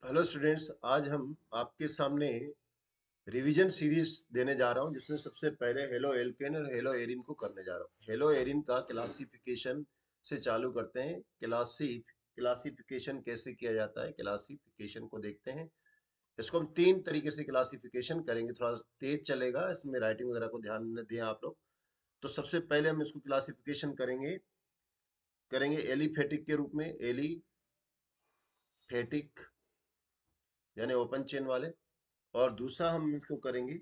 Hello students, आज हम आपके सामने रिवीजन सीरीज देने जा रहा हूं जिसमें सबसे पहले हेलो एल्केन और हेलो एरिन को करने जा रहा हूं। हेलो एरिन का क्लासिफिकेशन से चालू करते हैं। क्लासिफिकेशन कैसे किया जाता है, क्लासिफिकेशन को देखते हैं। इसको हम तीन तरीके से क्लासिफिकेशन करेंगे। थोड़ा तेज चलेगा, इसमें राइटिंग वगैरह को ध्यान दें आप लोग। तो सबसे पहले हम इसको क्लासिफिकेशन करेंगे करेंगे एलिफेटिक के रूप में। एलिफेटिक यानी ओपन चेन वाले। और दूसरा हम इसको करेंगे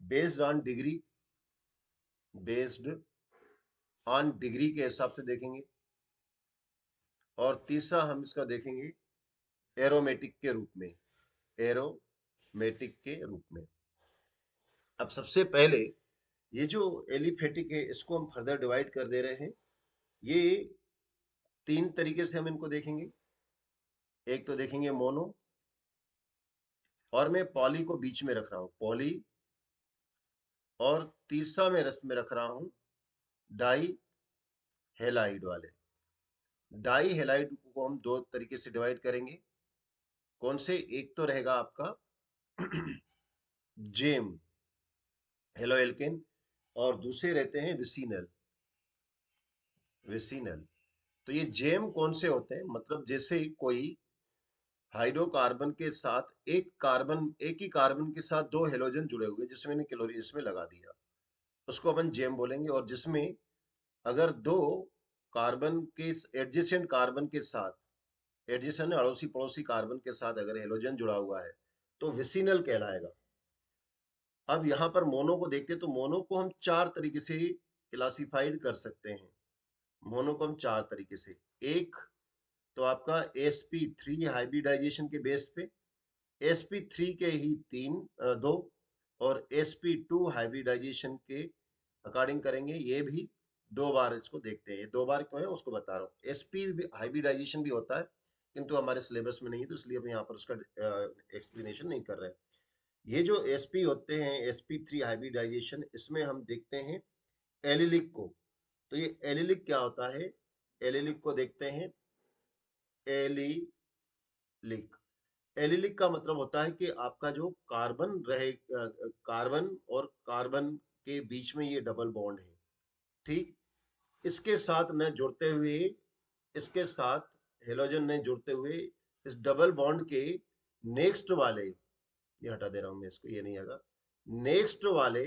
based on degree, based on degree के हिसाब से देखेंगे। और तीसरा हम इसका देखेंगे एरोमेटिक के रूप में, एरोमेटिक के रूप में। अब सबसे पहले ये जो एलिफेटिक है इसको हम फर्दर डिवाइड कर दे रहे हैं। ये तीन तरीके से हम इनको देखेंगे। एक तो देखेंगे मोनो, और मैं पॉली को बीच में रख रहा हूं, पॉली। और तीसरा मैं रस में रख रहा हूं डाई हेलाइड वाले। डाई हेलाइड को हम दो तरीके से डिवाइड करेंगे। कौन से? एक तो रहेगा आपका जेम, हेलो एल्केन। और दूसरे रहते हैं विसिनल, विसिनल। तो ये जेम कौन से होते हैं? मतलब जैसे कोई हाइड्रोकार्बन के साथ एक ही कार्बन के साथ दो हेलोजन जुड़े हुए, जिसमें मैंने क्लोरीन इसमें लगा दिया, उसको अपन जेम बोलेंगे। और जिसमें अगर दो कार्बन के एडजेसेंट कार्बन के साथ, एडजेसेंट अड़ोसी पड़ोसी कार्बन के साथ अगर हेलोजन जुड़ा हुआ है तो विसिनल कहलाएगा। अब यहाँ पर मोनो को देखते हैं, तो मोनो को हम चार तरीके से क्लासिफाइड कर सकते हैं। मोनो को हम चार तरीके से, एक तो आपका sp3 हाइब्रिडाइजेशन के बेस पे, sp3 के ही दो, और sp2 हाइब्रिडाइजेशन के अकॉर्डिंग करेंगे। ये भी दो बार इसको देखते हैं। ये दो बार क्यों है उसको बता रहा हूँ। sp हाइब्रिडाइजेशन भी होता है, किंतु हमारे सिलेबस में नहीं है, तो इसलिए हम यहाँ पर उसका एक्सप्लेनेशन नहीं कर रहे हैं। ये जो sp होते हैं, sp3 हाइब्रिडाइजेशन, इसमें हम देखते हैं एलिलिक को। तो ये एलिलिक क्या होता है? एलिलिक को देखते हैं। एलिलिक, एलिलिक का मतलब होता है कि आपका जो कार्बन रहे, कार्बन और कार्बन के बीच में ये डबल बॉन्ड है, ठीक। इसके साथ न जुड़ते हुए, इसके साथ हेलोजन ने जुड़ते हुए, इस डबल बॉन्ड के नेक्स्ट वाले, ये हटा दे रहा हूं मैं इसको, ये नहीं आएगा। नेक्स्ट वाले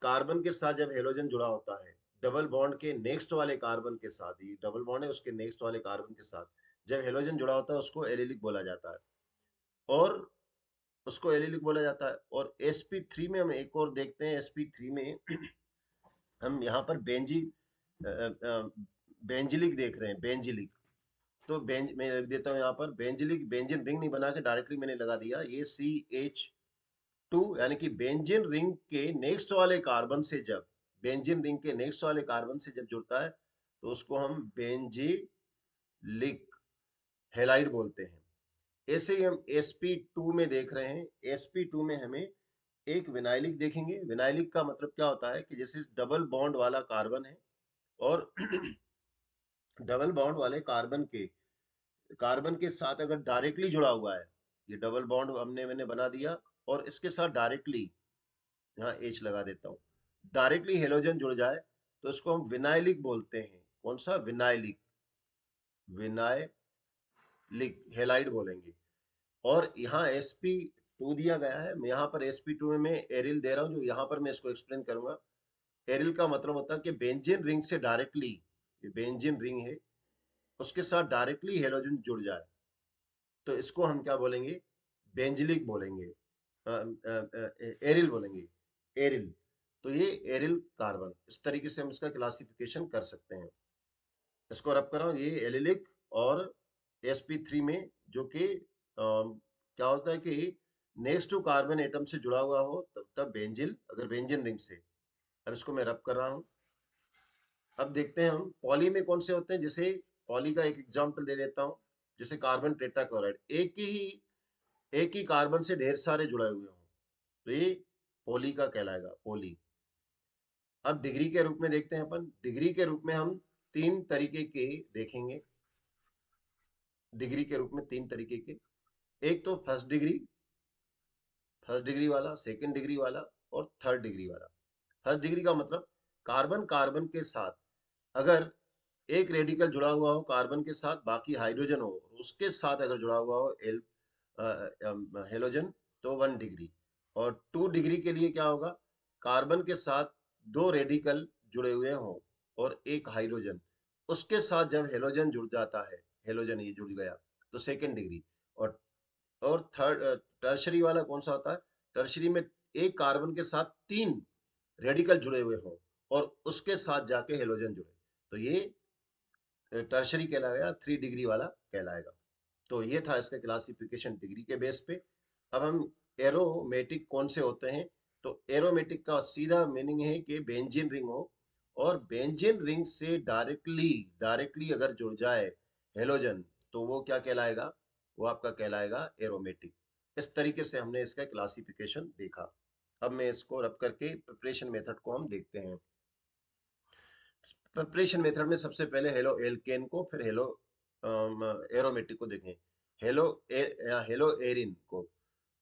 कार्बन के साथ जब हेलोजन जुड़ा होता है, डबल बॉन्ड के नेक्स्ट वाले कार्बन के साथ, ये डबल बॉन्ड है उसके नेक्स्ट वाले कार्बन के साथ जब हेलोजन जुड़ा होता है, उसको एलिलिक बोला जाता है। और उसको एलिलिक बोला जाता है। और sp3 में हम एक और देखते हैं। sp3 में हम यहाँ पर बेंजिलिक देख रहे हैं, बेंजिलिक। तो मैं लिख देता हूँ यहाँ पर बेंजिलिक। बेंजिन रिंग नहीं बना के डायरेक्टली मैंने लगा दिया, ये CH2, यानी कि बेंजीन रिंग के नेक्स्ट वाले कार्बन से जब, बेंजीन रिंग के नेक्स्ट वाले कार्बन से जब जुड़ता है, तो उसको हम बेंजिलिक हेलाइड बोलते हैं। ऐसे ही हम sp2 में देख रहे हैं। sp2 में हमें एक विनाइलिक देखेंगे। विनाइलिक का मतलब क्या होता है कि जैसे डबल बॉन्ड वाला कार्बन है, और डबल बॉन्ड वाले कार्बन के साथ अगर डायरेक्टली जुड़ा हुआ है, ये डबल बॉन्ड मैंने बना दिया, और इसके साथ डायरेक्टली, यहाँ एच लगा देता हूँ, डायरेक्टली हेलोजन जुड़ जाए, तो इसको हम विनाइलिक बोलते हैं। कौन सा? विनाइलिक, विनाइलिक हेलाइड बोलेंगे। और यहाँ sp2 दिया गया है। मैं यहाँ पर sp2 में मैं एरिल दे रहा हूँ, जो यहाँ पर मैं इसको एक्सप्लेन करूंगा। एरिल का मतलब होता है कि बेंजीन रिंग से डायरेक्टली, ये बेंजीन रिंग है, उसके साथ डायरेक्टली हेलोजन जुड़ जाए, तो इसको हम क्या बोलेंगे? बेंजिलिक बोलेंगे, एरिल बोलेंगे, एरिल। तो ये एरिल कार्बन, इस तरीके से हम इसका क्लासिफिकेशन कर सकते हैं। इसको रब कर रहा हूँ, ये एलिलिक और sp3 में, जो कि क्या होता है कि नेक्स्ट टू कार्बन एटम से जुड़ा हुआ हो, तब बेंजिल, अगर बेंजिन रिंग से। अब इसको मैं रब कर रहा हूँ। अब देखते हैं हम पॉली में कौन से होते हैं। जैसे पॉली का एक एग्जांपल दे देता हूँ। जैसे कार्बन टेट्राक्लोराइड, एक ही कार्बन से ढेर सारे जुड़े हुए हों, तो ये पॉली का कहलाएगा, पॉली। अब डिग्री के रूप में देखते हैं अपन। डिग्री के रूप में हम तीन तरीके के देखेंगे। डिग्री के रूप में तीन तरीके के। एक तो फर्स्ट डिग्री वाला, सेकंड डिग्री वाला और थर्ड डिग्री वाला। फर्स्ट डिग्री का मतलब कार्बन कार्बन के साथ अगर एक रेडिकल जुड़ा हुआ हो कार्बन के साथ, बाकी हाइड्रोजन हो, उसके साथ अगर जुड़ा हुआ हो हेलोजन, तो 1 डिग्री। और 2 डिग्री के लिए क्या होगा, कार्बन के साथ दो रेडिकल जुड़े हुए हों और एक हाइड्रोजन, उसके साथ जब हेलोजन जुड़ जाता है, हेलोजन ही जुड़ गया, तो सेकेंड डिग्री। और थर्ड टर्शरी वाला कौन सा होता है, टर्शरी में एक कार्बन के साथ तीन रेडिकल जुड़े हुए हों और उसके साथ जाके हेलोजन जुड़े, तो ये टर्शरी कहलाएगा, 3 डिग्री वाला कहलाएगा। तो ये था इसका क्लासिफिकेशन डिग्री के बेस पे। अब हम एरोमेटिक कौन से होते हैं, तो एरोमेटिक का सीधा मीनिंग है कि बेंजीन रिंग हो और बेंजीन रिंग से डायरेक्टली डायरेक्टली अगर जुड़ जाए हेलोजन, तो वो क्या कहलाएगा, वो आपका कहलाएगा एरोमेटिक। इस तरीके से हमने इसका क्लासिफिकेशन देखा। अब मैं इसको रब करके प्रिपरेशन मेथड को हम देखते हैं। प्रिपरेशन मेथड में सबसे पहले हेलो एल्केन को, फिर हेलो एरोमेटिक को देखें। हेलो हेलो एरिन को।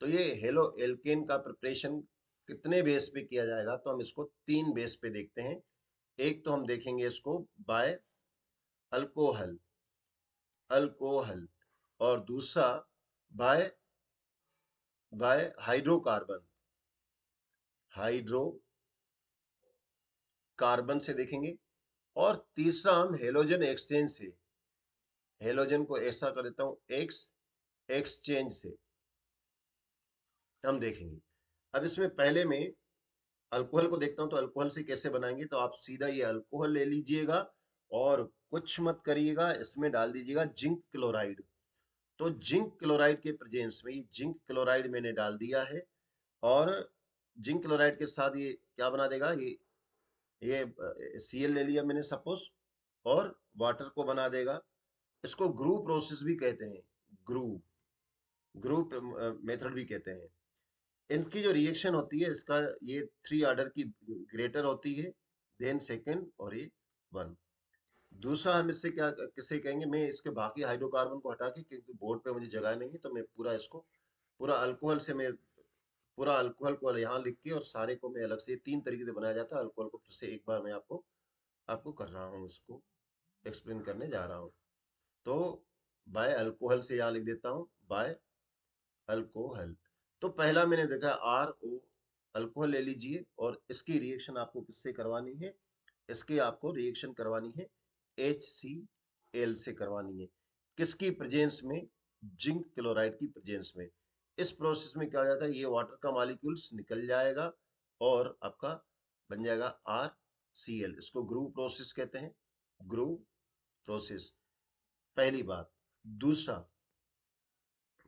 तो ये हेलो एल्केन का प्रिपरेशन कितने बेस पे किया जाएगा, तो हम इसको 3 बेस पे देखते हैं। एक तो हम देखेंगे इसको बाय अल्कोहल, अल्कोहल, और दूसरा बाय बाय हाइड्रोकार्बन, हाइड्रोकार्बन से देखेंगे। और तीसरा हम हेलोजन एक्सचेंज से, हेलोजन को ऐसा कर देता हूं एक्स एक्सचेंज से हम देखेंगे। अब इसमें पहले में अल्कोहल को देखता हूं, तो अल्कोहल से कैसे बनाएंगे, तो आप सीधा ये अल्कोहल ले लीजिएगा और कुछ मत करिएगा, इसमें डाल दीजिएगा जिंक क्लोराइड। तो जिंक क्लोराइड के प्रेजेंस में ये जिंक क्लोराइड मैंने डाल दिया है, और जिंक क्लोराइड के साथ ये क्या बना देगा, ये Cl ले लिया मैंने सपोज, और वाटर को बना देगा। इसको ग्रू प्रोसेस भी कहते हैं, ग्रू ग्रू मेथड भी कहते हैं। इनकी जो रिएक्शन होती है, इसका ये 3 ऑर्डर की ग्रेटर होती है, देन सेकंड, और ये 1। दूसरा हम इससे क्या किसे कहेंगे, मैं इसके बाकी हाइड्रोकार्बन को हटा के, क्योंकि बोर्ड पे मुझे जगह नहीं है, तो मैं पूरा इसको पूरा अल्कोहल से मैं पूरा अल्कोहल को यहाँ लिख के और सारे को मैं अलग से 3 तरीके से बनाया जाता है अल्कोहल को, फिर से एक बार मैं आपको आपको कर रहा हूँ, इसको एक्सप्लेन करने जा रहा हूँ। तो बाय अल्कोहल से यहाँ लिख देता हूँ, बाय अल्कोहल। तो पहला मैंने देखा आर ओ, अल्कोहल ले लीजिए, और इसकी रिएक्शन आपको किससे करवानी है, इसकी आपको रिएक्शन करवानी है HCl से करवानी है। किसकी प्रेजेंस में, जिंक क्लोराइड की प्रेजेंस में। इस प्रोसेस में क्या हो जाता है, ये वाटर का मॉलिक्यूल्स निकल जाएगा और आपका बन जाएगा RCl। इसको ग्रुव प्रोसेस कहते हैं, ग्रुव प्रोसेस, पहली बात। दूसरा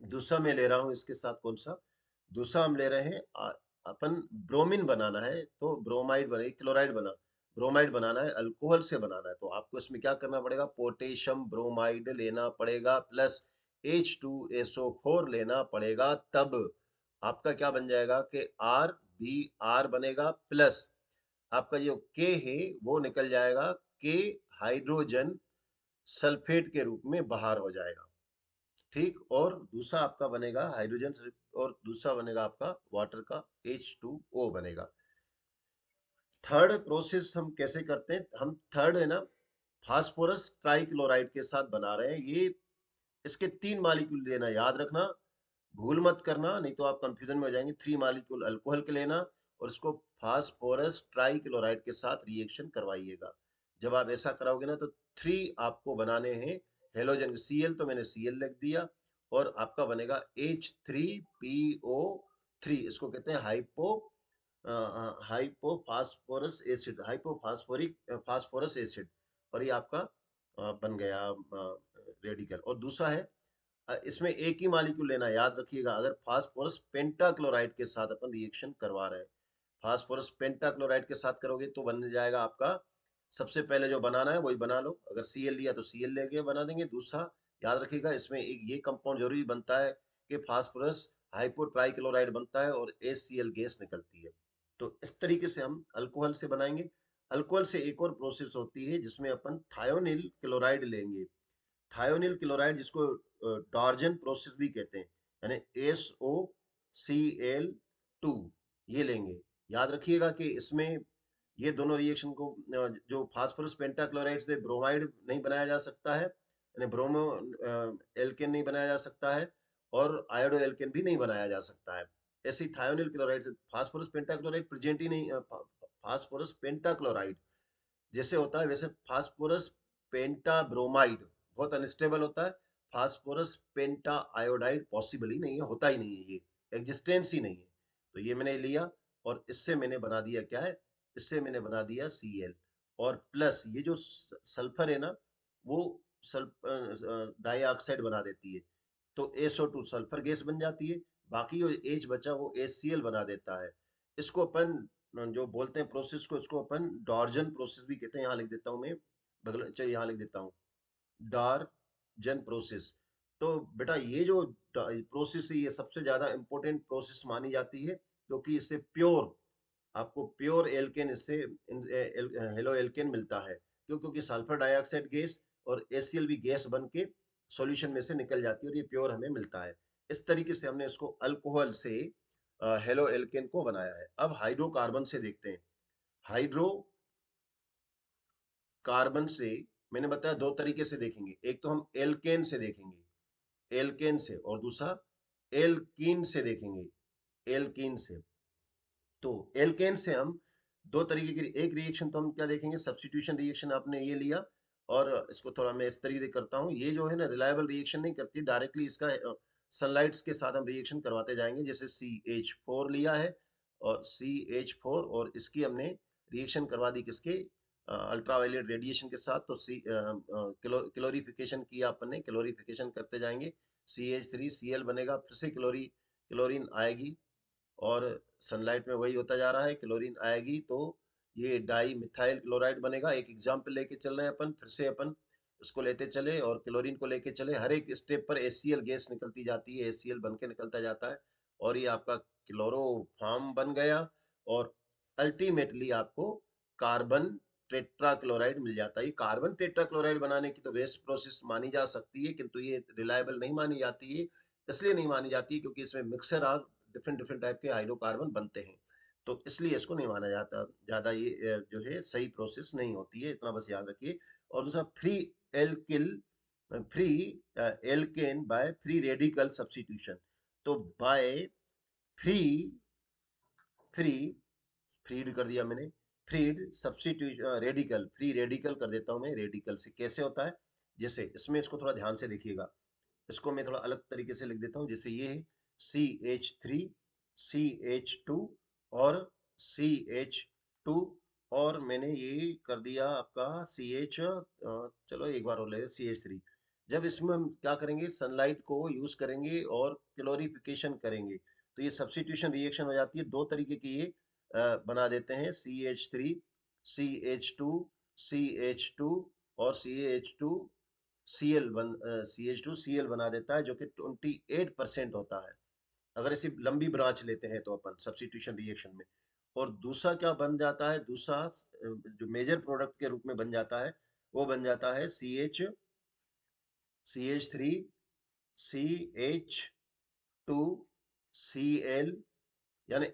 दूसरा मैं ले रहा हूं इसके साथ कौन सा, दूसरा हम ले रहे हैं अपन ब्रोमीन बनाना है, तो ब्रोमाइड बने, क्लोराइड बना, ब्रोमाइड बनाना है, अल्कोहल से बनाना है, तो आपको इसमें क्या करना पड़ेगा, पोटेशियम ब्रोमाइड लेना पड़ेगा प्लस H2SO4 लेना पड़ेगा। तब आपका क्या बन जाएगा कि RBr बनेगा, प्लस आपका जो K है वो निकल जाएगा, K हाइड्रोजन सल्फेट के रूप में बाहर हो जाएगा। ठीक, और दूसरा आपका बनेगा हाइड्रोजन, और दूसरा बनेगा आपका वाटर का H2O बनेगा। थर्ड प्रोसेस हम कैसे करते हैं, हम थर्ड है ना, फास्फोरस ट्राइक्लोराइड के साथ बना रहे हैं। ये इसके 3 मॉलिक्यूल लेना, याद रखना, भूल मत करना, नहीं तो आप कंफ्यूजन में हो जाएंगे। 3 मॉलिक्यूल अल्कोहल के लेना और इसको फास्फोरस ट्राइक्लोराइड के साथ रिएक्शन करवाइएगा। जब आप ऐसा कराओगे ना, तो 3 आपको बनाने हैं हेलोजन के। Cl तो मैंने Cl लिख दिया, और आपका बनेगा H3PO3। इसको कहते हैं हाइपोफास्फोरस एसिड, हाइपोफास्फोरिक फास्फोरस एसिड। और ये आपका बन गया रेडिकल। और दूसरा है, इसमें एक ही मॉलिक्यूल लेना, याद रखिएगा। अगर फास्फोरस पेंटाक्लोराइड के साथ अपन रिएक्शन करवा रहे हैं, फास्फोरस पेंटाक्लोराइड के साथ करोगे तो बन जाएगा आपका, सबसे पहले जो बनाना है वही बना लो। अगर Cl लिया तो Cl लेके बना देंगे। दूसरा याद रखिएगा, इसमें एक ये कंपाउंड जरूरी बनता है कि फास्फोरस हाइपोट्राइक्लोराइड बनता है और HCl गैस निकलती है। तो इस तरीके से हम अल्कोहल से बनाएंगे। अल्कोहल से एक और प्रोसेस होती है जिसमें अपन थायोनिल क्लोराइड लेंगे। थायोनिल क्लोराइड, जिसको डॉर्जन प्रोसेस भी कहते हैं, यानी SOCl2 ये लेंगे। याद रखिएगा कि इसमें ये दोनों रिएक्शन को जो फास्फोरस पेंटाक्लोराइड से ब्रोमाइड नहीं बनाया जा सकता है, यानी ब्रोमो एल्केन नहीं बनाया जा सकता है, और आयोडो एल्केन भी नहीं बनाया जा सकता है। ऐसे ही थायोनिल क्लोराइड से फास्फोरस पेंटाक्लोराइड प्रेजेंट ही नहीं, फास्फोरस पेंटाक्लोराइड जैसे होता है वैसे फास्फोरस पेंटाब्रोमाइड बहुत अनस्टेबल होता है। फास्फोरस पेंटा आयोडाइड पॉसिबल ही नहीं है, होता ही नहीं है, ये एग्जिस्टेंस ही नहीं है। तो ये मैंने लिया और इससे मैंने बना दिया क्या है, इससे मैंने बना दिया Cl, और प्लस ये जो सल्फर है ना, वो डाइऑक्साइड बना देती है, तो SO2 सल्फर गैस बन जाती है। बाकी जो H बचा वो HCl बना देता है। इसको अपन जो बोलते हैं प्रोसेस को, इसको अपन डॉर्जन प्रोसेस भी कहते हैं। यहाँ लिख देता हूँ मैं, बगल चलिए यहाँ लिख देता हूँ, डॉर्जन प्रोसेस। तो बेटा ये जो प्रोसेस है ये सबसे ज्यादा इंपॉर्टेंट प्रोसेस मानी जाती है, क्योंकि इससे प्योर, आपको प्योर एल्केन, इससे हेलो एल्केन मिलता है। क्यों? क्योंकि सल्फर डाइऑक्साइड गैस और HCl भी गैस बन के सॉल्यूशन में से निकल जाती है और ये प्योर हमें मिलता है। इस तरीके से हमने इसको अल्कोहल से हेलो एल्केन को बनाया है। अब हाइड्रोकार्बन से देखते हैं। हाइड्रोकार्बन से मैंने बताया दो तरीके से देखेंगे, एक तो हम एल्केन से देखेंगे, एल्केन से, और दूसरा एल्कीन से देखेंगे, एल्कीन से। तो एल्केन से हम दो तरीके की एक रिएक्शन तो हम क्या देखेंगे, सब्स्टिट्यूशन रिएक्शन आपने ये लिया, और इसको थोड़ा मैं इस तरीके से करता हूँ। ये जो है ना रिलायबल रिएक्शन नहीं करती, डायरेक्टली इसका सनलाइट्स के साथ हम रिएक्शन करवाते जाएंगे। जैसे CH4 लिया है, और CH4, और इसकी हमने रिएक्शन करवा दी किसके, अल्ट्रावायलेट रेडिएशन के साथ। तो क्लोरिफिकेशन किया अपन ने, क्लोरिफिकेशन करते जाएंगे, CH3Cl बनेगा, फिर से क्लोरीन आएगी, और सनलाइट में वही होता जा रहा है, क्लोरीन आएगी तो ये डाई मिथाइल क्लोराइड बनेगा। एक एग्जाम्पल लेके चल रहे हैं अपन, फिर से अपन इसको लेते चले और क्लोरीन को लेके चले, हर एक स्टेप पर HCl गैस निकलती जाती है, HCl बन के निकलता जाता है, और ये आपका क्लोरोफॉर्म बन गया, और अल्टीमेटली आपको कार्बन टेट्राक्लोराइड मिल जाता है। ये कार्बन टेट्राक्लोराइड बनाने की तो बेस्ट प्रोसेस मानी जा सकती है, किंतु ये रिलायबल नहीं मानी जाती है। इसलिए नहीं मानी जाती क्योंकि इसमें mixture are different different type के हाइड्रोकार्बन बनते हैं, तो इसलिए इसको नहीं माना जाता ज्यादा। ये जो है सही प्रोसेस नहीं होती है, इतना बस याद रखिए। और दूसरा alkyl free alkane by free radical substitution. तो बाय फ्री फ्री फ्रीड कर दिया मैंने, freed substitution radical, free radical कर देता हूं मैं। रेडिकल से कैसे होता है, जैसे इसमें इसको थोड़ा ध्यान से देखिएगा, इसको मैं थोड़ा अलग तरीके से लिख देता हूँ। जैसे ये है CH3 CH2 और CH2, और मैंने ये कर दिया आपका CH, चलो एक बार और ले CH3। जब इसमें हम क्या करेंगे, सनलाइट को यूज करेंगे और क्लोरिफिकेशन करेंगे, तो ये सब्स्टिट्यूशन रिएक्शन हो जाती है। दो तरीके की ये बना देते हैं, CH3 CH2 CH2 और CH2Cl बना देता है, जो कि 28% होता है, अगर इसी लंबी ब्रांच लेते हैं तो अपन सब्स्टिट्यूशन रिएक्शन में। और दूसरा क्या बन जाता है, दूसरा जो मेजर प्रोडक्ट के रूप में बन जाता है, वो बन जाता है CH3 CH2Cl, यानी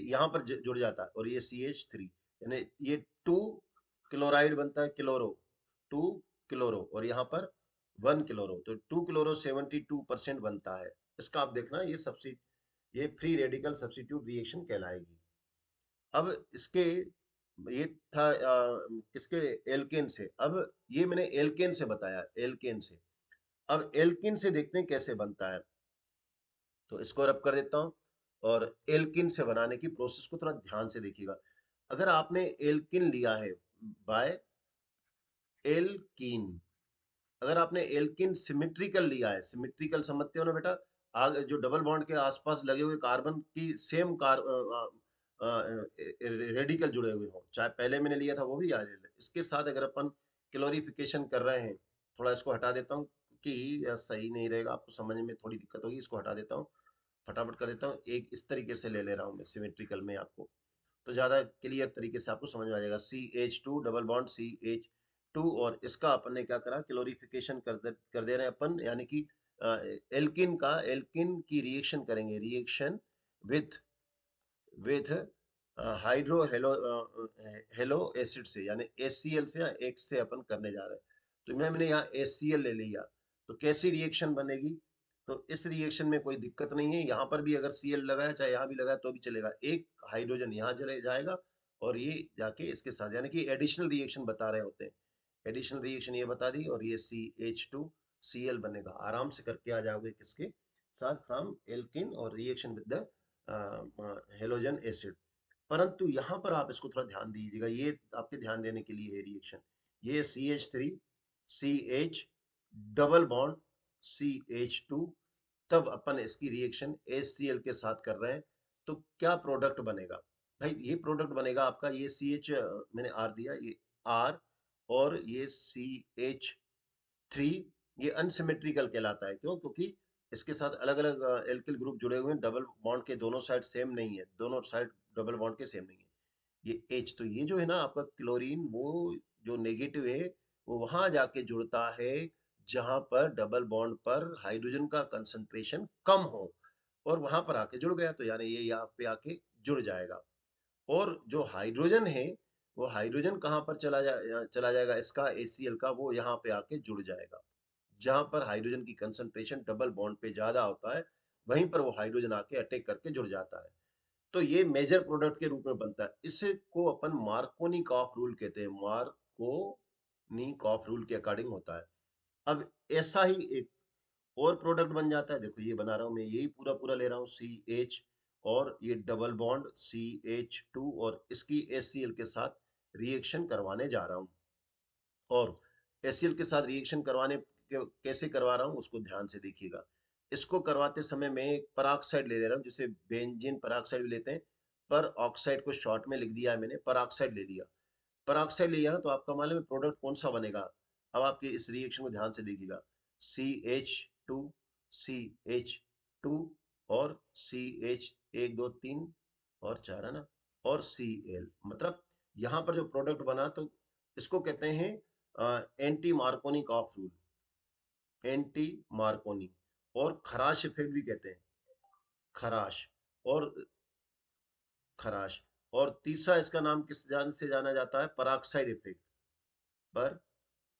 यहाँ पर जुड़ जाता है, और ये CH3, यानी ये 2 क्लोराइड बनता है, टू क्लोरो, और यहाँ पर 1 क्लोरो, तो 2 क्लोरो 72% बनता है। इसका आप देखना, ये फ्री रेडिकल सब्स्टिट्यूट रिएक्शन कहलाएगी। अब इसके ये था किसके, एल्केन से। अब ये मैंने एल्केन से बताया, एल्केन से। अब एल्किन से देखते हैं कैसे बनता है, तो इसको रब कर देता हूं। और एल्किन से बनाने की प्रोसेस को थोड़ा ध्यान से देखिएगा। अगर आपने एल्किन लिया है बाय एल्कीन, अगर आपने एल्किन सिमेट्रिकल लिया है, सिमेट्रिकल समझते हो ना बेटा, आगे जो डबल बॉन्ड के आसपास लगे हुए कार्बन की सेम रेडिकल जुड़े हुए हों, चाहे पहले मैंने लिया था वो भी याद है। इसके साथ अगर अपन क्लोरिफिकेशन कर रहे हैं, थोड़ा इसको हटा देता हूँ कि सही नहीं रहेगा, आपको समझ में थोड़ी दिक्कत होगी, इसको हटा देता हूँ, फटाफट कर देता हूँ। एक इस तरीके से ले ले रहा हूँ मैं सिमेट्रिकल में, आपको तो ज्यादा क्लियर तरीके से आपको समझ में आ जाएगा। CH2 डबल बॉन्ड CH2, और इसका अपन ने क्या करा, क्लोरिफिकेशन कर दे रहे हैं अपन, यानी कि एल्किन की रिएक्शन करेंगे, reaction with with hydro hello acid से, यानी HCl से या X से अपन करने जा रहे हैं। तो मैंने यहाँ HCl ले लिया, तो कैसी रिएक्शन बनेगी? तो इस रिएक्शन में कोई दिक्कत नहीं है, यहाँ पर भी अगर Cl लगाया चाहे यहाँ भी लगाया तो भी चलेगा। एक हाइड्रोजन यहाँ चले जाएगा और ये जाके इसके साथ, यानी कि एडिशनल रिएक्शन बता रहे होते हैं। एडिशनल रिएक्शन ये बता दी और ये CH2Cl बनेगा। आराम से करके आ जाओगे किसके साथ, फ्रॉम एल्किन और reaction with the halogen acid. परंतु यहाँ पर आप इसको थोड़ा ध्यान दीजिएगा, ये आपके ध्यान देने के लिए है रिएक्शन। ये CH3 CH double bond CH2, तब अपन इसकी रिएक्शन HCl के साथ कर रहे हैं, तो क्या प्रोडक्ट बनेगा भाई? ये प्रोडक्ट बनेगा आपका, ये CH मैंने R दिया, ये R और ये CH3, ये अनसिमेट्रिकल कहलाता है। क्यों? क्योंकि इसके साथ अलग अलग एल्किल ग्रुप जुड़े हुए हैं, डबल बॉन्ड के दोनों साइड सेम नहीं है, दोनों साइड डबल बॉन्ड के सेम नहीं है। ये H, तो ये जो है ना आपका क्लोरीन, वो जो नेगेटिव है वो वहां जाके जुड़ता है जहां पर डबल बॉन्ड पर हाइड्रोजन का कंसंट्रेशन कम हो, और वहां पर आके जुड़ गया, तो यानी ये यहाँ पे आके जुड़ जाएगा। और जो हाइड्रोजन है वो हाइड्रोजन कहाँ पर चला जाएगा इसका, HCl का, वो यहाँ पे आके जुड़ जाएगा। जहां पर हाइड्रोजन की कंसंट्रेशन डबल बॉन्ड पे ज्यादा होता है, वहीं पर वो हाइड्रोजन आके अटैक करके जुड़ जाता है। तो ये मेजर प्रोडक्ट के रूप में बनता है। इसे को अपन मार्कोनी कॉफ रूल कहते हैं, मार्कोनी कॉफ रूल के अकॉर्डिंग होता है। अब ऐसा ही एक और प्रोडक्ट बन जाता है, देखो ये बना रहा हूं मैं, यही पूरा पूरा ले रहा हूँ, CH और ये डबल बॉन्ड CH2 और इसकी HCl के साथ रिएक्शन करवाने जा रहा हूँ। और HCl के साथ रिएक्शन करवाने कैसे करवा रहा हूँ उसको ध्यान से देखिएगा। इसको करवाते समय मैं एक पराक्साइड ले रहा हूँ, जिसे बेंजीन पराक्साइड भी लेते हैं, पर ऑक्साइड को शॉर्ट में लिख दिया है मैंने, पराक्साइड ले लिया। पराक्साइड लिया ना, तो आपका मालूम है प्रोडक्ट कौन सा बनेगा? अब आपके इस रिएक्शन को ध्यान से देखिएगा, CH2 CH2 और CH, 1 2 3 और 4 है ना, और Cl, मतलब यहाँ पर जो प्रोडक्ट बना, तो इसको कहते हैं एंटी मार्कोनी कॉफ रूल, एंटी मार्कोनी, और खराश इफेक्ट भी कहते हैं, खराश और खराश। और तीसरा इसका नाम किस जान से जाना जाता है? पराक्साइड इफेक्ट, पर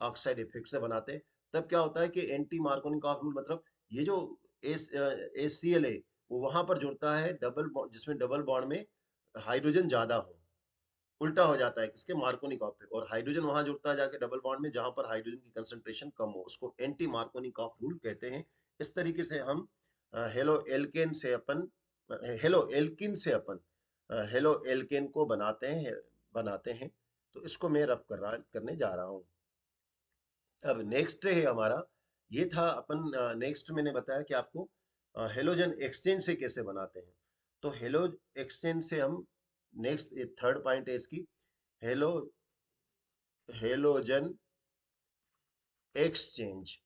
ऑक्साइड इफेक्ट से बनाते हैं। तब क्या होता है कि एंटी मार्कोनी कॉफ रूल, मतलब ये जो HCl है वो वहां पर जुड़ता है डबल बॉन्ड, जिसमें डबल बॉन्ड में हाइड्रोजन ज्यादा हो, उल्टा हो जाता है किसके, मार्कोनी कॉफ पे, और हाइड्रोजन वहां जुड़ता है जाके डबल बॉन्ड में जहां पर हाइड्रोजन की कंसंट्रेशन कम हो, उसको एंटी मार्कोनी कॉफ रूल कहते हैं। इस तरीके से हम हेलो एल्केन से अपन हेलो एल्किन से अपन हेलो एल्केन को बनाते हैं। तो इसको मैं रफ करने जा रहा हूँ। अब नेक्स्ट है हमारा, ये था अपन, नेक्स्ट मैंने बताया कि आपको हेलोजन एक्सचेंज से कैसे बनाते हैं। तो हेलो एक्सचेंज से हम, नेक्स्ट ये थर्ड पॉइंट है इसकी, हेलो हेलोजन एक्सचेंज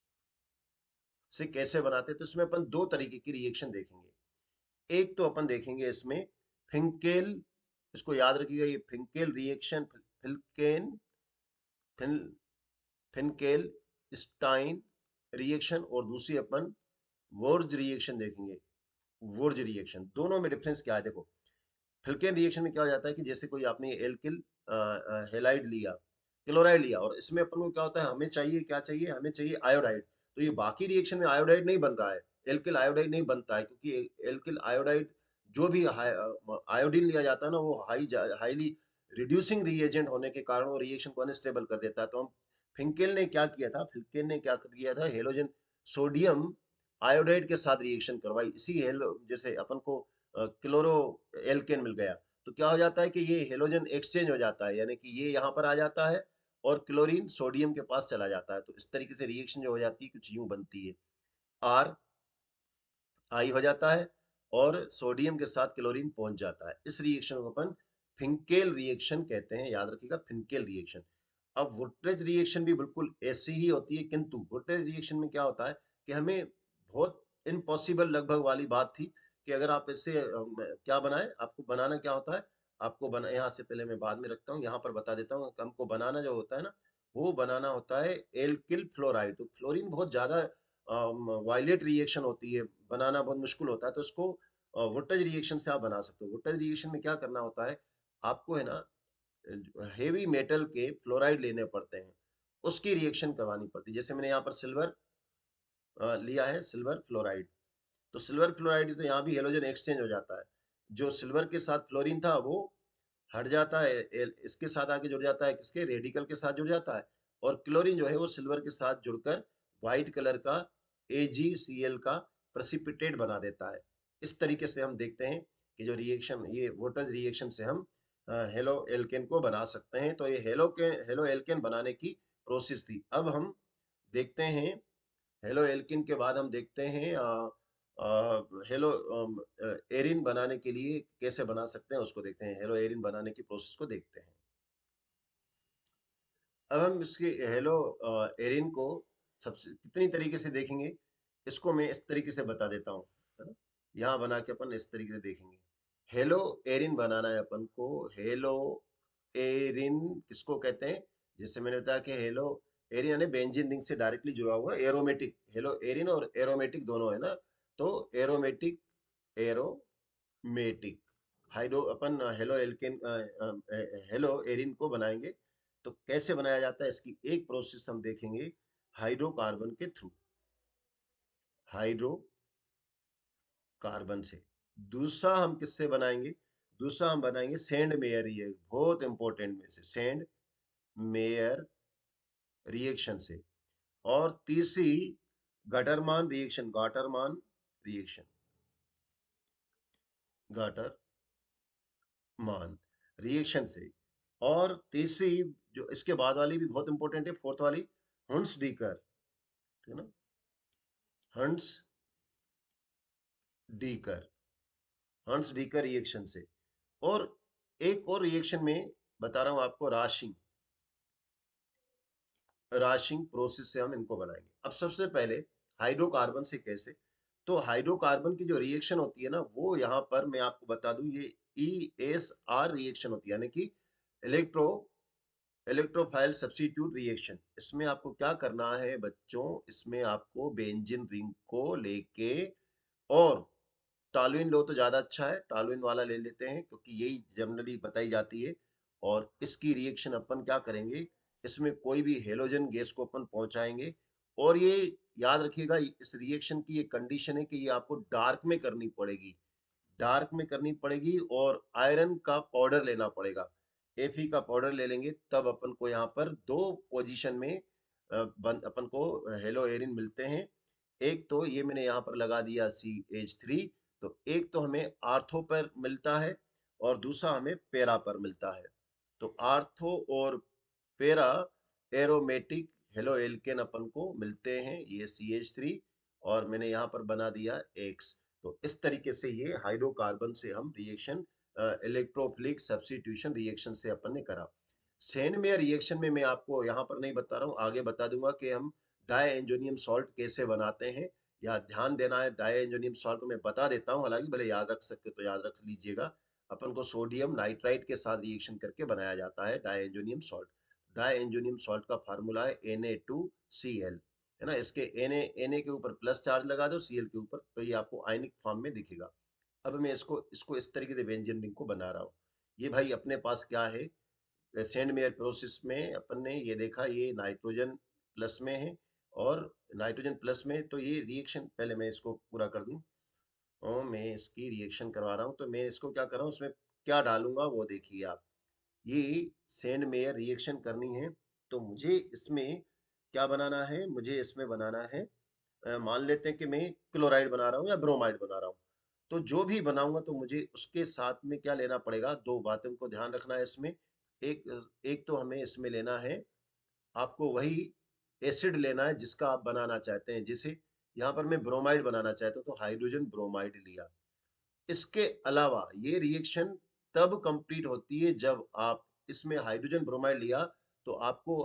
से कैसे बनाते हैं। तो इसमें अपन दो तरीके की रिएक्शन देखेंगे। एक तो अपन देखेंगे इसमें फिंकेल, इसको याद रखिएगा, ये फिंकेल रिएक्शन, फिल्केन फिन फिनकेल स्टाइन रिएक्शन, और दूसरी अपन वोर्ज रिएक्शन देखेंगे। वोर्ज रिएक्शन, दोनों में डिफरेंस क्या है देखो। फिल्केन रिएक्शन में क्या हो जाता है कि जैसे कोई आपने एल्किल हेलाइड लिया, क्लोराइड लिया, और इसमें अपन को क्या होता है, हमें चाहिए क्या चाहिए, हमें चाहिए आयोडाइड। तो ये बाकी रिएक्शन में आयोडाइड नहीं बन रहा है, एल्किल आयोडाइड नहीं बनता है, क्योंकि एल्किल आयोडाइड जो भी आयोडीन लिया जाता है ना, वो हाईली रिड्यूसिंग रिएजेंट होने के कारण वो रिएक्शन को अनस्टेबल कर देता है। तो हम, फिंकेल ने क्या किया था, फिंकेल ने क्या किया था, हेलोजन सोडियम आयोडाइड के साथ रिएक्शन करवाई, इसी हेलो जैसे अपन को क्लोरो एल्केन मिल गया, तो क्या हो जाता है कि ये हेलोजन एक्सचेंज हो जाता है, यानी कि ये यहाँ पर आ जाता है और क्लोरीन सोडियम के पास चला जाता है। तो इस तरीके से रिएक्शन जो हो जाती है कुछ यूं बनती है, आर आई हो जाता है और सोडियम के साथ क्लोरीन पहुंच जाता है। इस रिएक्शन को अपन फिंकेल रिएक्शन कहते हैं, याद रखिएगा, फिंकेल रिएक्शन। अब वुटरेज रिएक्शन भी बिल्कुल ऐसी ही होती है, किंतु वुटरेज रिएक्शन में क्या होता है कि हमें बहुत इम्पॉसिबल लगभग वाली बात थी कि अगर आप इससे क्या बनाए, आपको बनाना क्या होता है, आपको बना, यहाँ से पहले मैं बाद में रखता हूँ, यहाँ पर बता देता हूँ, हमको बनाना जो होता है ना, वो बनाना होता है एल्किल फ्लोराइड। तो फ्लोरीन बहुत ज्यादा वायलेट रिएक्शन होती है, बनाना बहुत मुश्किल होता है, तो उसको वुटज रिएक्शन से आप बना सकते हो। वुटज रिएक्शन में क्या करना होता है, आपको है ना हेवी मेटल के फ्लोराइड लेने पड़ते हैं, उसकी रिएक्शन करवानी पड़ती है। जैसे मैंने यहाँ पर सिल्वर लिया है, सिल्वर फ्लोराइड, तो सिल्वर फ्लोराइड तो यहाँ भी हेलोजन एक्सचेंज हो जाता है। जो सिल्वर के साथ फ्लोरीन था वो हट जाता है, इसके साथ आके जुड़ जाता है, किसके रेडिकल के साथ जुड़ जाता है, और क्लोरीन जो है वो सिल्वर के साथ जुड़कर व्हाइट कलर का AgCl का प्रेसिपिटेट बना देता है। इस तरीके से हम देखते हैं कि जो रिएक्शन, ये वोल्टेज रिएक्शन से हम हेलो एल्केन को बना सकते हैं। तो ये हेलो एल्केन बनाने की प्रोसेस थी। अब हम देखते हैं हेलो एल्किन के बाद हम देखते हैं हेलो एरिन बनाने के लिए कैसे बना सकते हैं, उसको देखते हैं। हेलो एरिन बनाने की प्रोसेस को देखते हैं। अब हम इसके हेलो एरिन को सबसे कितनी तरीके से देखेंगे, इसको मैं इस तरीके से बता देता हूँ, है ना। यहाँ बना के अपन इस तरीके से देखेंगे। हेलो एरिन बनाना है अपन को। हेलो एरिन किसको कहते हैं, जैसे मैंने बताया कि हेलो एरिन यानी बेंजीन रिंग से डायरेक्टली जुड़ा हुआ एरोमेटिक। हेलो एरिन और एरोमेटिक दोनों है ना, तो एरोमेटिक, एरोमेटिक हाइड्रो अपन हेलो एल्केन हेलो एरिन को बनाएंगे। तो कैसे बनाया जाता है, इसकी एक प्रोसेस हम देखेंगे हाइड्रोकार्बन के थ्रू, हाइड्रोकार्बन से। दूसरा हम किससे बनाएंगे, दूसरा हम बनाएंगे सेंड मेयर, ये बहुत इंपॉर्टेंट में से सेंड मेयर रिएक्शन से। और तीसरी Gattermann reaction, Gattermann reaction, Gattermann reaction से। और तीसरी जो इसके बाद वाली भी बहुत इंपॉर्टेंट है, फोर्थ वाली हंस डीकर, ठीक है ना, हंस डीकर, हंस डीकर रिएक्शन से। और एक और रिएक्शन में बता रहा हूं आपको, राशिंग, राशिंग प्रोसेस से हम इनको बनाएंगे। अब सबसे पहले हाइड्रोकार्बन से कैसे, तो हाइड्रोकार्बन की जो रिएक्शन होती है ना, वो यहाँ पर मैं आपको बता दूं, ये ESR रिएक्शन होती है, यानी कि इलेक्ट्रो इलेक्ट्रोफाइल सब्स्टिट्यूट रिएक्शन। इसमें आपको क्या करना है बच्चों, इसमें आपको बेंजीन रिंग को लेके, और टॉलुइन लो तो ज्यादा अच्छा है, टॉलुइन वाला ले लेते हैं क्योंकि यही जनरली बताई जाती है। और इसकी रिएक्शन अपन क्या करेंगे, इसमें कोई भी हेलोजन गैस को अपन पहुंचाएंगे। और ये याद रखिएगा, इस रिएक्शन की ये कंडीशन है कि ये आपको डार्क में करनी पड़ेगी, डार्क में करनी पड़ेगी, और आयरन का पाउडर लेना पड़ेगा। Fe का पाउडर ले लेंगे, तब अपन को यहाँ पर दो पोजीशन में अपन को हेलो एरिन मिलते हैं। एक तो ये मैंने यहाँ पर लगा दिया CH3, तो एक तो हमें आर्थो पर मिलता है और दूसरा हमें पेरा पर मिलता है। तो आर्थो और पेरा एरोमेटिक हेलो एल्केन अपन को मिलते हैं, ये CH3, और मैंने यहाँ पर बना दिया X। तो इस तरीके से ये हाइड्रोकार्बन से हम रिएक्शन, इलेक्ट्रोफिलिक सब्स्टिट्यूशन रिएक्शन से अपन ने करा। सेंड मेयर रिएक्शन में मैं आपको यहाँ पर नहीं बता रहा हूँ, आगे बता दूंगा कि हम डाई एंजोनियम सॉल्ट कैसे बनाते हैं, या ध्यान देना है। डाई एंजोनियम सॉल्ट तो मैं बता देता हूँ, हालांकि भले याद रख सकते तो याद रख लीजिएगा। अपन को सोडियम नाइट्राइट के साथ रिएक्शन करके बनाया जाता है डाई एंजोनियम सॉल्ट। डाई एंजोनियम सॉल्ट का फार्मूला है Na2Cl, है ना। इसके Na के ऊपर प्लस चार्ज लगा दो, Cl के ऊपर, तो ये आपको आयनिक फॉर्म में दिखेगा। अब मैं इसको इसको इस तरीके से व्यंजन रिंग को बना रहा हूँ। ये भाई अपने पास क्या है, सेंड मेयर प्रोसेस में अपन ने ये देखा, ये नाइट्रोजन प्लस में है, और नाइट्रोजन प्लस में, तो ये रिएक्शन पहले मैं इसको पूरा कर दूं, और मैं इसकी रिएक्शन करवा रहा हूँ। तो मैं इसको क्या कर रहा हूँ, उसमें क्या डालूंगा वो देखिए आप। ये सेंड मेयर रिएक्शन करनी है, तो मुझे इसमें क्या बनाना है, मुझे इसमें बनाना है, मान लेते हैं कि मैं क्लोराइड बना रहा हूँ या ब्रोमाइड बना रहा हूँ। तो जो भी बनाऊंगा तो मुझे उसके साथ में क्या लेना पड़ेगा, दो बातों को ध्यान रखना है इसमें। एक एक तो हमें इसमें लेना है, आपको वही एसिड लेना है जिसका आप बनाना चाहते हैं। जैसे यहाँ पर मैं ब्रोमाइड बनाना चाहता हूँ तो हाइड्रोजन ब्रोमाइड लिया। इसके अलावा ये रिएक्शन तब कंप्लीट होती है जब आप इसमें हाइड्रोजन ब्रोमाइड लिया, तो आपको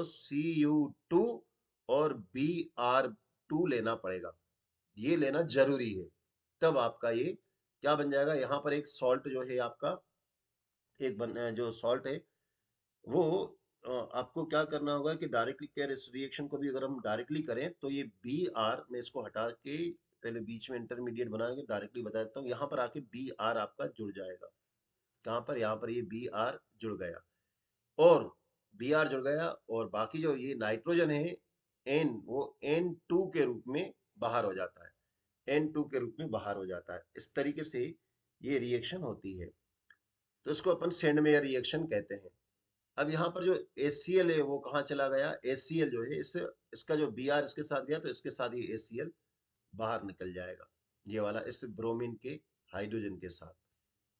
Cu2 और Br2 लेना पड़ेगा, ये लेना जरूरी है। तब आपका ये क्या बन जाएगा, यहाँ पर एक सॉल्ट जो है आपका, एक जो सॉल्ट है वो आपको क्या करना होगा कि डायरेक्टली क्या इस रिएक्शन को भी अगर हम डायरेक्टली करें तो ये बी आर में इसको हटा के पहले बीच में इंटरमीडिएट बना के डायरेक्टली बता देता हूँ, यहाँ पर आके बी आर आपका जुड़ जाएगा। कहाँ पर? यहाँ पर ये बी आर जुड़ गया, और बी आर जुड़ गया, और बाकी जो ये नाइट्रोजन है एन, वो N2 के रूप में बाहर हो जाता है, N2 के रूप में बाहर हो जाता है। इस तरीके से ये रिएक्शन होती है, तो इसको अपन सेंडमेयर रिएक्शन कहते हैं। अब यहाँ पर जो HCl है वो कहाँ चला गया? HCl जो है इस इसका जो Br इसके साथ गया तो इसके साथ ये HCl बाहर निकल जाएगा, ये वाला इस ब्रोमीन के हाइड्रोजन के साथ।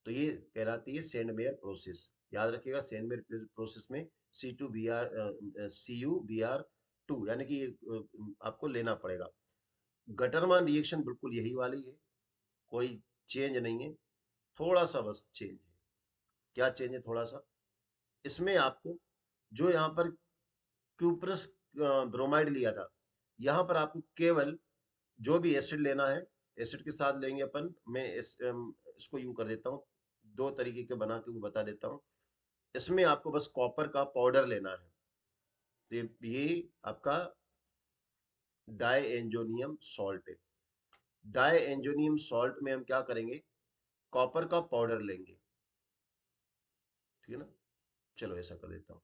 तो ये कहलाती है सेंडमेयर प्रोसेस। याद रखिएगा, सेंडमेयर प्रोसेस में Cu Br2 यानी कि आपको लेना पड़ेगा। गटरमान रिएक्शन बिल्कुल यही वाली है, कोई चेंज नहीं है, थोड़ा सा बस चेंज है। क्या चेंज है? थोड़ा सा इसमें आपको जो यहाँ पर क्यूप्रस ब्रोमाइड लिया था, यहाँ पर आपको केवल जो भी एसिड लेना है, एसिड के साथ लेंगे अपन। मैं इसको यूं कर देता हूँ, दो तरीके के बना के वो बता देता हूँ। इसमें आपको बस कॉपर का पाउडर लेना है, तो ये आपका डाई एंजोनियम सॉल्ट है। डाई एंजोनियम सॉल्ट में हम क्या करेंगे? कॉपर का पाउडर लेंगे, ठीक है ना। चलो ऐसा कर देता हूँ,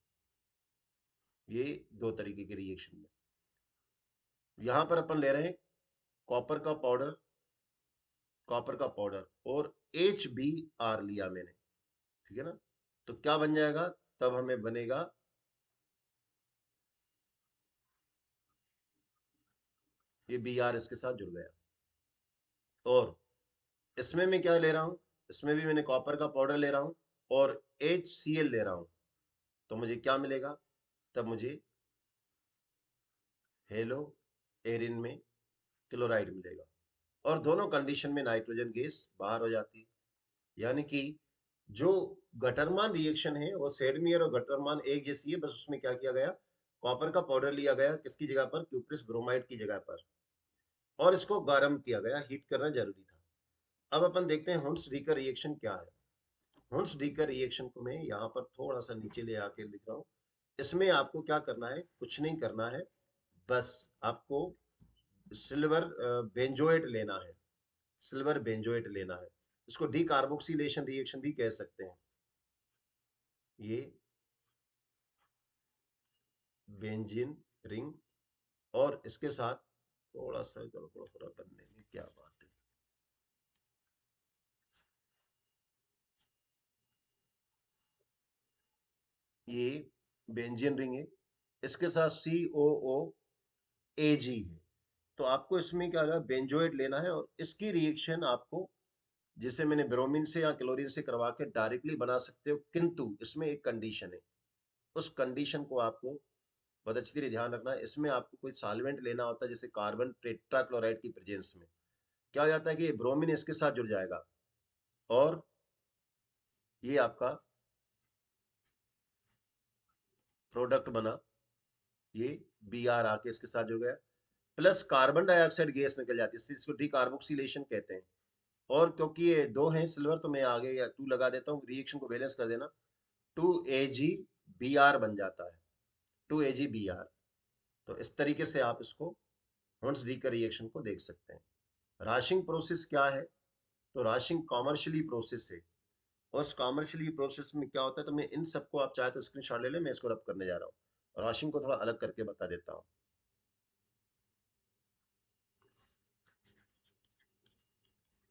ये दो तरीके के रिएक्शन में यहाँ पर अपन ले रहे हैं कॉपर का पाउडर, कॉपर का पाउडर और HBr लिया मैंने, ठीक है ना। तो क्या बन जाएगा? तब हमें बनेगा, ये Br इसके साथ जुड़ गया, और इसमें मैं क्या ले रहा हूं? इसमें भी मैंने कॉपर का पाउडर ले रहा हूं और HCl ले रहा हूं, तो मुझे क्या मिलेगा? तब मुझे हेलो एरिन में क्लोराइड मिलेगा, और दोनों कंडीशन में नाइट्रोजन गैस बाहर हो जाती है। यानी कि जो गटरमान रिएक्शन है वो सेडमियर और गटरमान एक जैसी है, बस उसमें क्या किया गया? कॉपर का पाउडर लिया गया, किसकी जगह पर? क्यूप्रिस ब्रोमाइड की जगह पर, और इसको गर्म किया गया, हीट करना जरूरी था। अब अपन देखते हैं हुंस डीकर रिएक्शन क्या है। हुंस डीकर रिएक्शन को मैं यहाँ पर थोड़ा सा नीचे ले आके लिख रहा हूँ। इसमें आपको क्या करना है? कुछ नहीं करना है, बस आपको सिल्वर बेंजोएट लेना है, सिल्वर बेंजोएट लेना है। इसको डीकार्बोक्सिलेशन रिएक्शन भी कह सकते हैं। ये बेंजीन रिंग, और इसके साथ थोड़ा सा गड़बड़ बनने में क्या बात है। ये बेंजीन रिंग है, इसके साथ COOAg है। तो आपको इसमें क्या है? बेंजोएट लेना है, और इसकी रिएक्शन आपको, जिसे मैंने ब्रोमीन से या क्लोरीन से करवा के डायरेक्टली बना सकते हो, किंतु इसमें एक कंडीशन है। उस कंडीशन को आपको बहुत अच्छी तरह ध्यान रखना है। इसमें आपको कोई सॉल्वेंट लेना होता है, जैसे कार्बन टेट्राक्लोराइड की प्रेजेंस में क्या हो जाता है कि ब्रोमीन इसके साथ जुड़ जाएगा, और ये आपका प्रोडक्ट बना, ये Br आके इसके साथ जुड़ गया, प्लस कार्बन डाइऑक्साइड गैस निकल जाती है, इसको डीकार्बोक्सिलेशन कहते हैं। और क्योंकि ये दो हैं सिल्वर, तो मैं आगे या 2 लगा देता हूँ, रिएक्शन को बैलेंस कर देना। 2AgBr बन जाता है, 2AgBr। तो इस तरीके से आप इसको हुंस डीकर रिएक्शन को देख सकते हैं। राशिंग प्रोसेस क्या है? तो राशिंग कॉमर्शियली प्रोसेस है, और उस कॉमर्शियली प्रोसेस में क्या होता है, तो मैं इन सबको, आप चाहे तो स्क्रीनशॉट ले लें, मैं इसको रब करने जा रहा हूँ। राशिंग को थोड़ा अलग करके बता देता हूँ।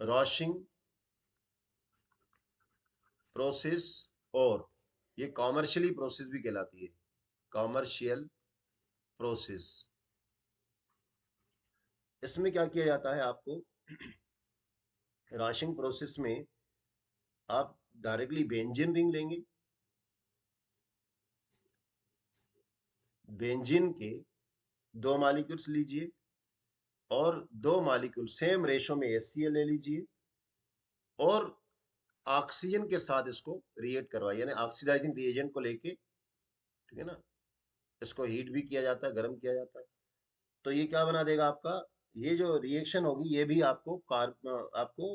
राशिंग प्रोसेस, और ये कॉमर्शियली प्रोसेस भी कहलाती है, कॉमर्शियल प्रोसेस। इसमें क्या किया जाता है? आपको राशिंग प्रोसेस में आप डायरेक्टली बेंजीन रिंग लेंगे, बेंजीन के 2 मॉलिक्यूल्स लीजिए, और 2 मॉलिक्यूल सेम रेशो में HCl ले लीजिए, और ऑक्सीजन के साथ इसको रिएक्ट करवाइए, यानी ऑक्सीडाइजिंग रिएजेंट को लेके, ठीक है ना। इसको हीट भी किया जाता है, गर्म किया जाता है। तो ये क्या बना देगा आपका? ये जो रिएक्शन होगी ये भी आपको आपको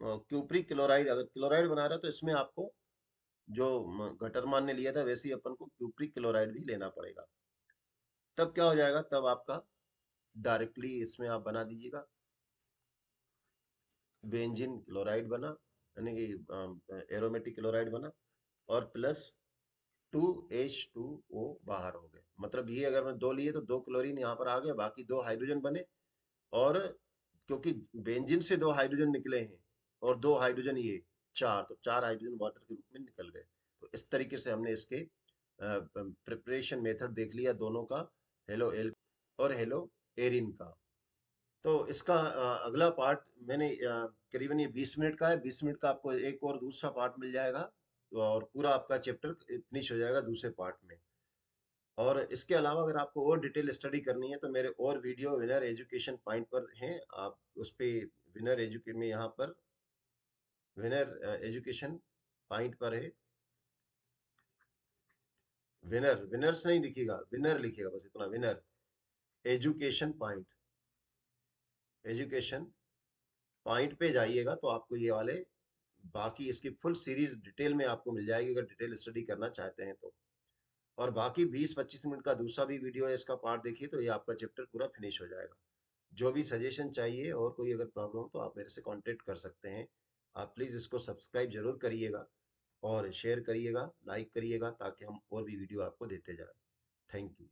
क्यूप्रिक क्लोराइड, अगर क्लोराइड बना रहा है तो इसमें आपको जो गटरमान ने लिया था वैसे ही अपन को क्यूप्रिक क्लोराइड भी लेना पड़ेगा। तब क्या हो जाएगा, तब आपका डायरेक्टली इसमें आप बना दीजिएगा, बेंजीन क्लोराइड बना, यानी कि एरोमेटिक क्लोराइड बना, और प्लस 2H2O बाहर हो गए। मतलब ये अगर मैं दो लिए तो 2 क्लोरीन यहाँ पर आ गए, बाकी 2 हाइड्रोजन बने। और क्योंककि बेंजीन से 2 हाइड्रोजन निकले हैं और 2 हाइड्रोजन ये, 4, तो 4 हाइड्रोजन वाटर के रूप में निकल गए। तो इस तरीके से हमने इसके प्रिपरेशन मेथड देख लिया दोनों का, हेलो एल और हेलो एरिन का। तो इसका अगला पार्ट मैंने करीबन ये 20 मिनट का है, 20 मिनट का आपको एक और दूसरा पार्ट मिल जाएगा, और पूरा आपका चैप्टर फिनिश हो जाएगा दूसरे पार्ट में। और इसके अलावा अगर आपको और डिटेल स्टडी करनी है तो मेरे और वीडियो विनर एजुकेशन पॉइंट पर हैं, आप उस पे विनर एजुके में यहाँ पर विनर एजुकेशन पॉइंट पर है, विनर, विनर्स नहीं लिखिएगा, विनर लिखिएगा, बस इतना, winner education point, education point पे जाइएगा तो आपको ये वाले बाकी इसकी फुल सीरीज डिटेल में आपको मिल जाएगी, अगर डिटेल स्टडी करना चाहते हैं तो। और बाकी 20-25 मिनट का दूसरा भी वीडियो है, इसका पार्ट देखिए तो ये आपका चैप्टर पूरा फिनिश हो जाएगा। जो भी सजेशन चाहिए और कोई अगर प्रॉब्लम हो तो आप मेरे से कांटेक्ट कर सकते हैं। आप प्लीज़ इसको सब्सक्राइब जरूर करिएगा और शेयर करिएगा, लाइक करिएगा, ताकि हम और भी वीडियो आपको देते जाएं। Thank you.